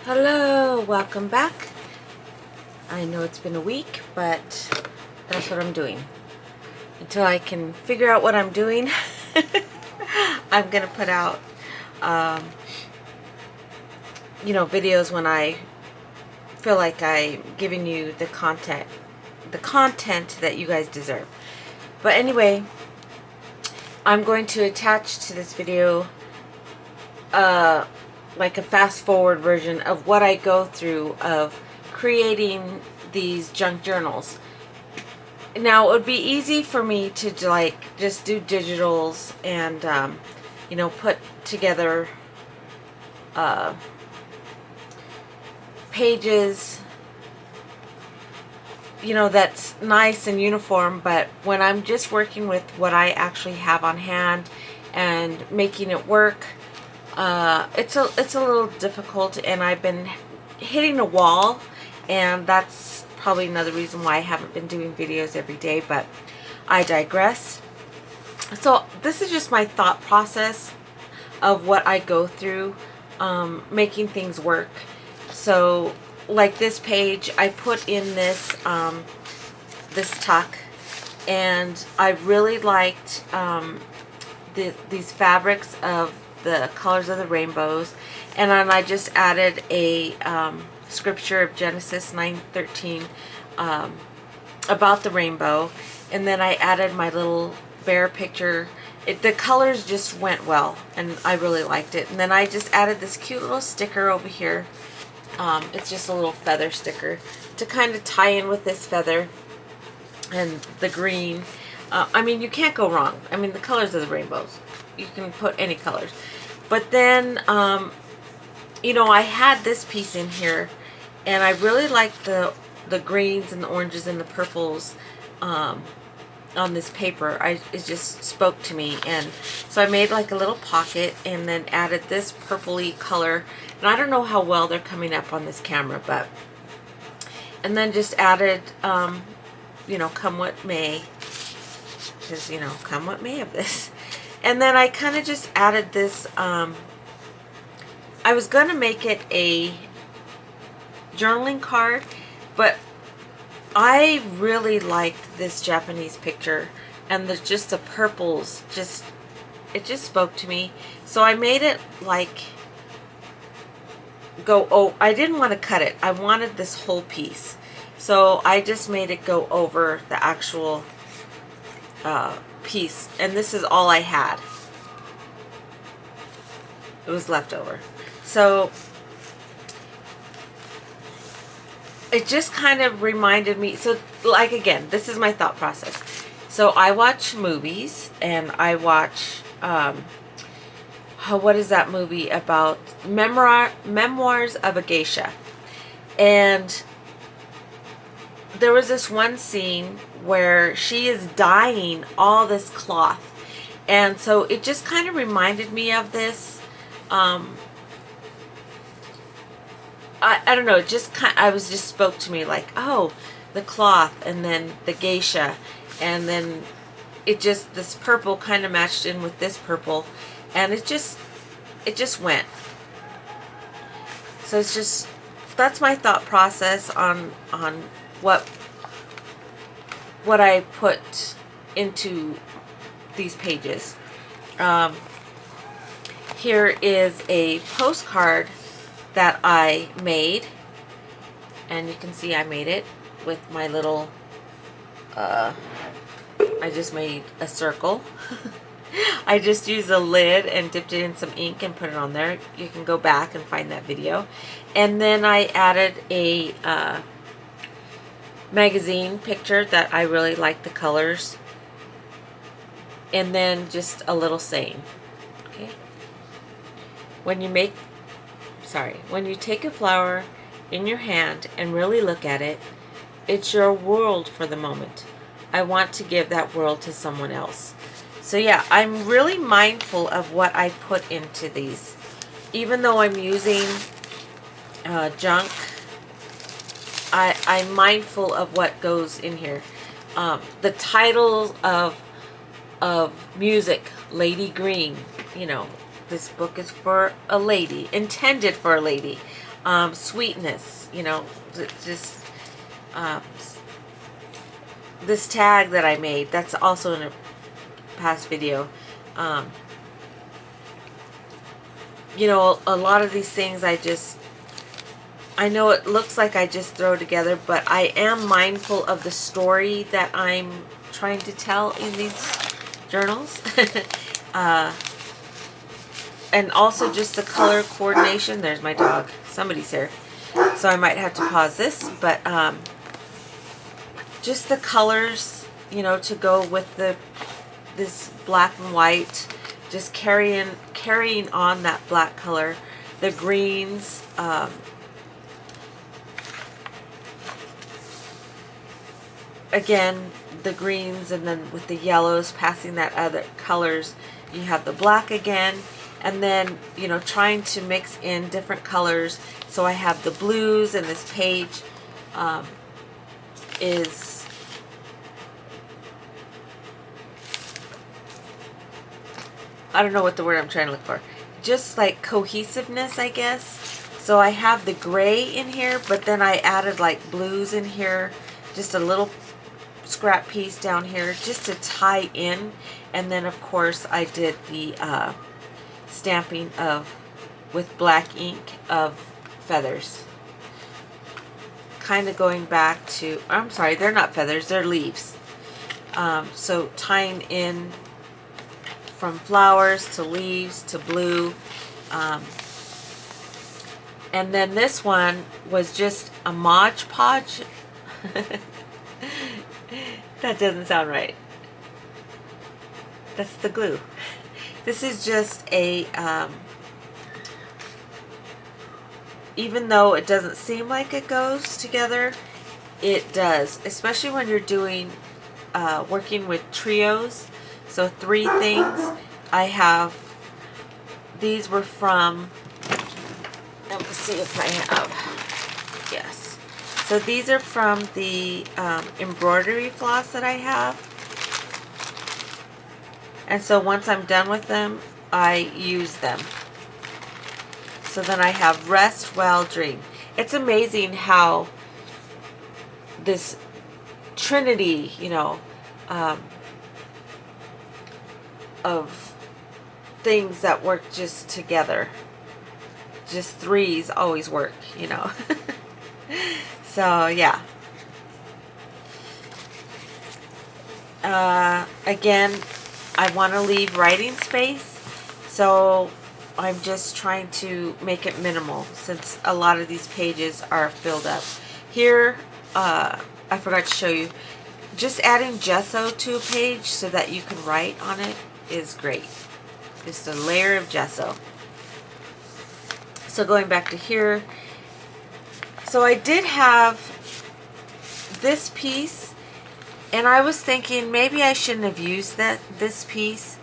Hello, welcome back. I know it's been a week, but that's what I'm doing. Until I can figure out what I'm doing, I'm gonna put out, videos when I feel like I'm giving you the content that you guys deserve. But anyway, I'm going to attach to this video like a fast forward version of what I go through of creating these junk journals. Now, it would be easy for me to just do digitals and put together pages that's nice and uniform, but when I'm just working with what I actually have on hand and making it work, it's a little difficult, and I've been hitting a wall, and that's probably another reason why I haven't been doing videos every day, but I digress. So this is just my thought process of what I go through making things work. So like this page, I put in this this tuck, and I really liked these fabrics of the colors of the rainbows, and then I just added a scripture of Genesis 9:13 about the rainbow, and then I added my little bear picture. The colors just went well, and I really liked it. And then I just added this cute little sticker over here. It's just a little feather sticker to kind of tie in with this feather and the green. I mean, you can't go wrong. I mean, the colors of the rainbows, you can put any colors. But then, I had this piece in here, and I really liked the greens and the oranges and the purples on this paper. It just spoke to me, and so I made like a little pocket and then added this purpley color. And I don't know how well they're coming up on this camera, but and then just added, come what may, because come what may of this. And then I kind of just added this, I was going to make it a journaling card, but I really liked this Japanese picture, and the purples, it just spoke to me. So I made it like I didn't want to cut it. I wanted this whole piece. So I just made it go over the actual piece, and this is all I had. It was leftover. So it just kind of reminded me. So like, again, this is my thought process. So I watch movies, and I watch what is that movie about? Memoirs of a Geisha. And there was this one scene where she is dyeing all this cloth, and so it just kind of reminded me of this. I don't know, it just spoke to me like, oh, the cloth, and then the geisha, and then this purple kind of matched in with this purple, and it just went. So that's my thought process on what I put into these pages. Here is a postcard that I made, and you can see I made it with my little I just made a circle. I just used a lid and dipped it in some ink and put it on there. You can go back and find that video. And then I added a magazine picture that I really liked the colors, and then just a little saying. Okay, when you take a flower in your hand and really look at it, it's your world for the moment. I want to give that world to someone else. So yeah, I'm really mindful of what I put into these. Even though I'm using junk, I'm mindful of what goes in here. The title of music, Lady Green, this book is for a lady, intended for a lady. sweetness, you know, just um, this tag that I made, that's also in a past video. Um, you know, a lot of these things I know it looks like I just throw together, but I am mindful of the story that I'm trying to tell in these journals. And also just the color coordination. There's my dog. Somebody's here. So I might have to pause this, but just the colors, you know, to go with this black and white, just carrying on that black color. The greens, again, the greens, and then with the yellows passing that other colors, you have the black again, and then, you know, trying to mix in different colors. So I have the blues, and this page is I don't know what the word I'm trying to look for. Just like cohesiveness, I guess. So I have the gray in here, but then I added like blues in here, just a little scrap piece down here just to tie in. And then of course I did the stamping with black ink of feathers. Kind of going back to, I'm sorry, they're not feathers, they're leaves. So tying in from flowers to leaves to blue. And then this one was just a Mod Podge. That doesn't sound right. That's the glue. This is just a, even though it doesn't seem like it goes together, it does. Especially when you're doing, working with trios. So 3 things. I have, these were from, let's see if I have, yes. So these are from the embroidery floss that I have. And so once I'm done with them, I use them. So then I have Rest Well Dream. It's amazing how this trinity, you know, of things that work just together. Just 3s always work, you know. So yeah. Again, I want to leave writing space, so I'm just trying to make it minimal since a lot of these pages are filled up. Here, I forgot to show you, just adding gesso to a page so that you can write on it is great. Just a layer of gesso. So going back to here, so I did have this piece, and I was thinking maybe I shouldn't have used this piece,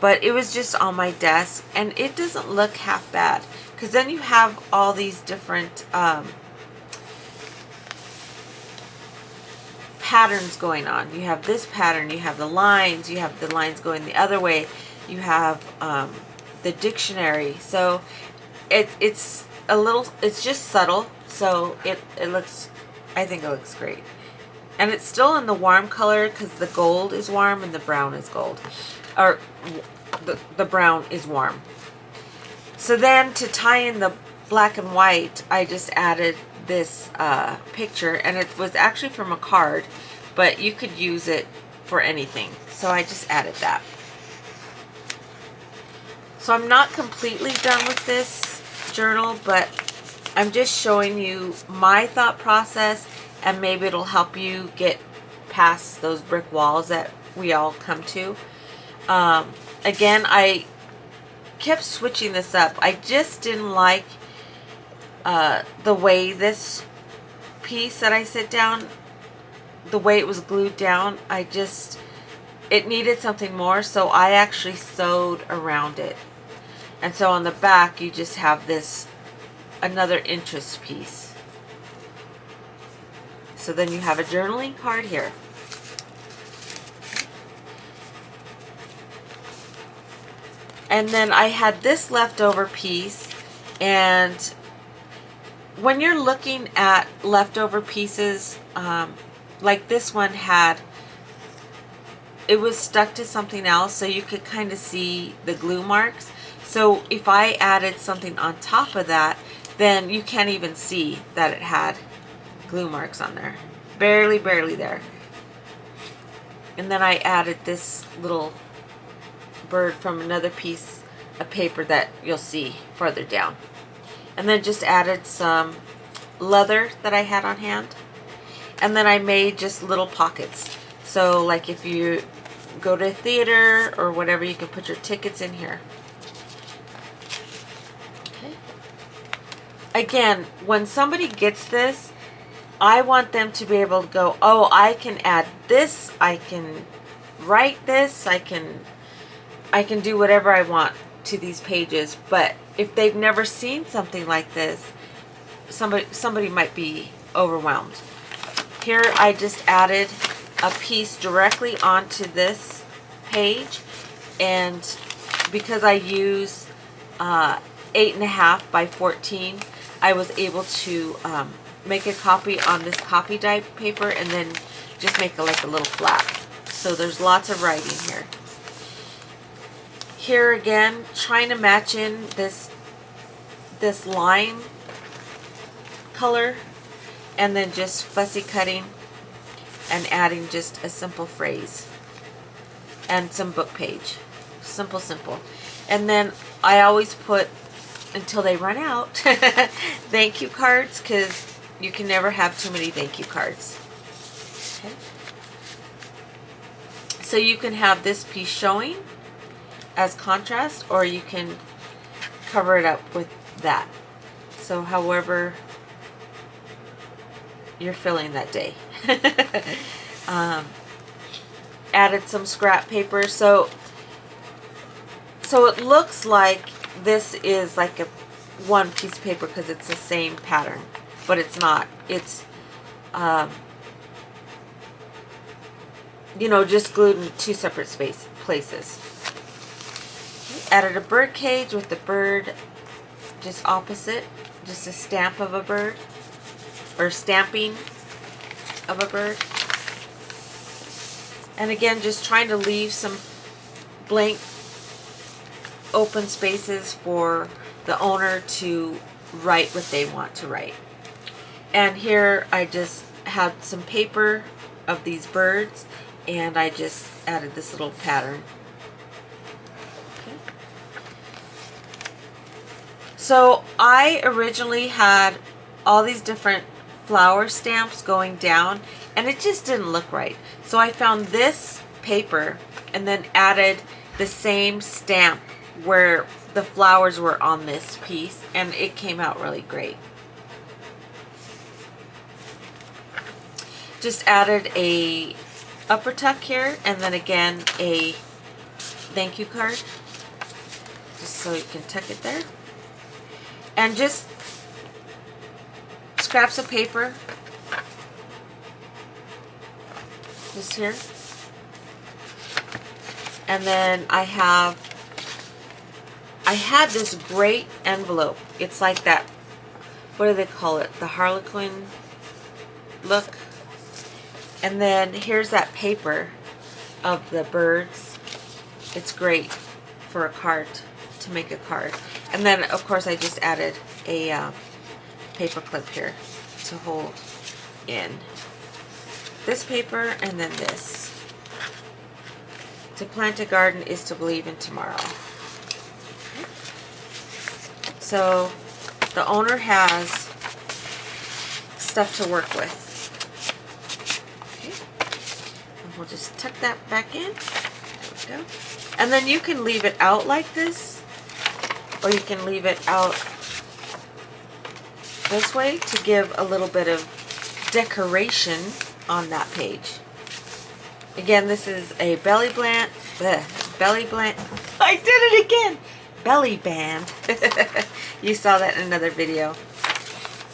but it was just on my desk, and it doesn't look half bad, because then you have all these different patterns going on. You have this pattern, you have the lines going the other way, you have the dictionary. So it's a little, it's just subtle, so it looks, I think it looks great. And it's still in the warm color because the gold is warm and the brown is gold. Or the brown is warm. So then to tie in the black and white, I just added this picture, and it was actually from a card, but you could use it for anything. So I just added that. So I'm not completely done with this journal, but I'm just showing you my thought process, and maybe it'll help you get past those brick walls that we all come to. Again, I kept switching this up. I just didn't like the way this piece that I sit down, the way it was glued down. It needed something more, so I actually sewed around it. And so on the back, you just have this, another interest piece. So then you have a journaling card here. And then I had this leftover piece, and when you're looking at leftover pieces, like this one had, it was stuck to something else, so you could kind of see the glue marks. So if I added something on top of that, then you can't even see that it had glue marks on there. Barely, barely there. And then I added this little bird from another piece of paper that you'll see further down. And then just added some leather that I had on hand. And then I made just little pockets. So like if you go to a theater or whatever, you can put your tickets in here. Okay. Again, when somebody gets this, I want them to be able to go, oh, I can add this, I can write this, I can do whatever I want to these pages. But if they've never seen something like this, somebody might be overwhelmed. Here I just added a piece directly onto this page, and because I use 8.5 by 14, I was able to make a copy on this copy dye paper and then just make like a little flap. So there's lots of writing here. Here again, trying to match in this line color, and then just fussy cutting and adding just a simple phrase and some book page. Simple, simple. And then I always put, until they run out, thank you cards, because you can never have too many thank you cards. Okay. So you can have this piece showing as contrast, or you can cover it up with that. So however you're feeling that day. Added some scrap paper, so it looks like this is like a one piece of paper because it's the same pattern, but it's not. It's you know, just glued in two separate places. Added a bird cage with the bird just opposite, just a stamp of a bird, or stamping of a bird. And again, just trying to leave some blank open spaces for the owner to write what they want to write. And here I just had some paper of these birds, and I just added this little pattern. Okay. So I originally had all these different flower stamps going down, and it just didn't look right. So I found this paper and then added the same stamp where the flowers were on this piece, and it came out really great. Just added a upper tuck here, and then again a thank you card, just so you can tuck it there. And just scraps of paper, just here. And then I had this great envelope. It's like that, what do they call it? The Harlequin look. And then here's that paper of the birds. It's great for a card, to make a card. And then of course I just added a paper clip here to hold in this paper, and then this. To plant a garden is to believe in tomorrow. So the owner has stuff to work with. Okay. And we'll just tuck that back in. There we go. And then you can leave it out like this, or you can leave it out this way to give a little bit of decoration on that page. Again, this is a belly band. I did it again. Belly band. You saw that in another video.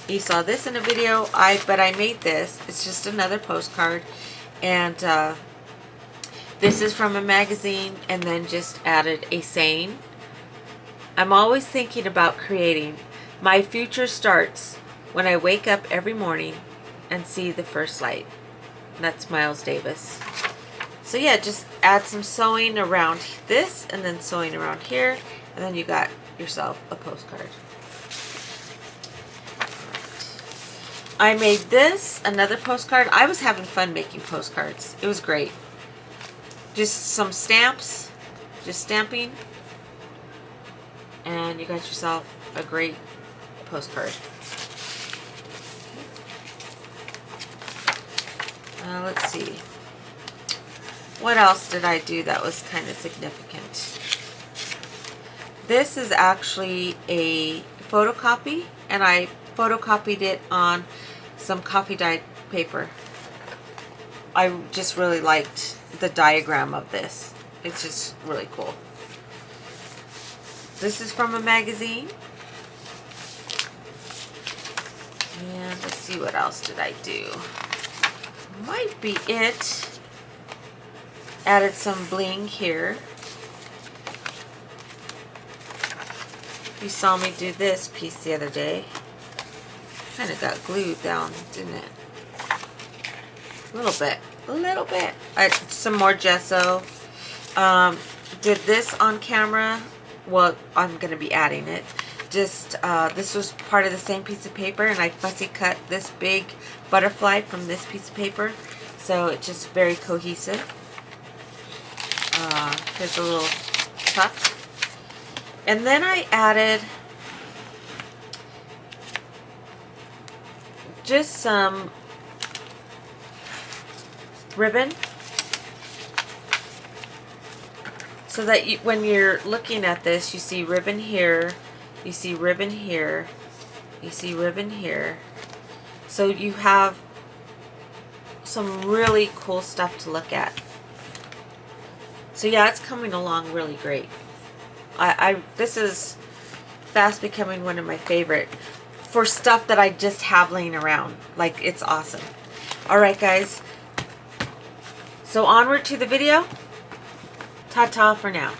You saw this in a video. But I made this. It's just another postcard, and this is from a magazine, and then just added a saying. I'm always thinking about creating. My future starts when I wake up every morning and see the first light. That's Miles Davis. So yeah, just add some sewing around this and then sewing around here, and then you got yourself a postcard. I made this, another postcard. I was having fun making postcards. It was great. Just some stamps, just stamping, and you got yourself a great postcard. Let's see. What else did I do that was kind of significant? This is actually a photocopy, and I photocopied it on some coffee dyed paper. I just really liked the diagram of this. It's just really cool. This is from a magazine. And let's see, what else did I do? Might be it. Added some bling here. You saw me do this piece the other day. Kind of got glued down, didn't it? A little bit. Some more gesso. Did this on camera. Well, I'm going to be adding it. Just, this was part of the same piece of paper, and I fussy cut this big butterfly from this piece of paper. So it's just very cohesive. Here's a little tuck. And then I added just some ribbon, so that you, when you're looking at this, you see ribbon here, you see ribbon here, you see ribbon here. So you have some really cool stuff to look at. So yeah, it's coming along really great. This is fast becoming one of my favorite for stuff that I just have laying around. Like, it's awesome. Alright guys, so onward to the video. Ta-ta for now.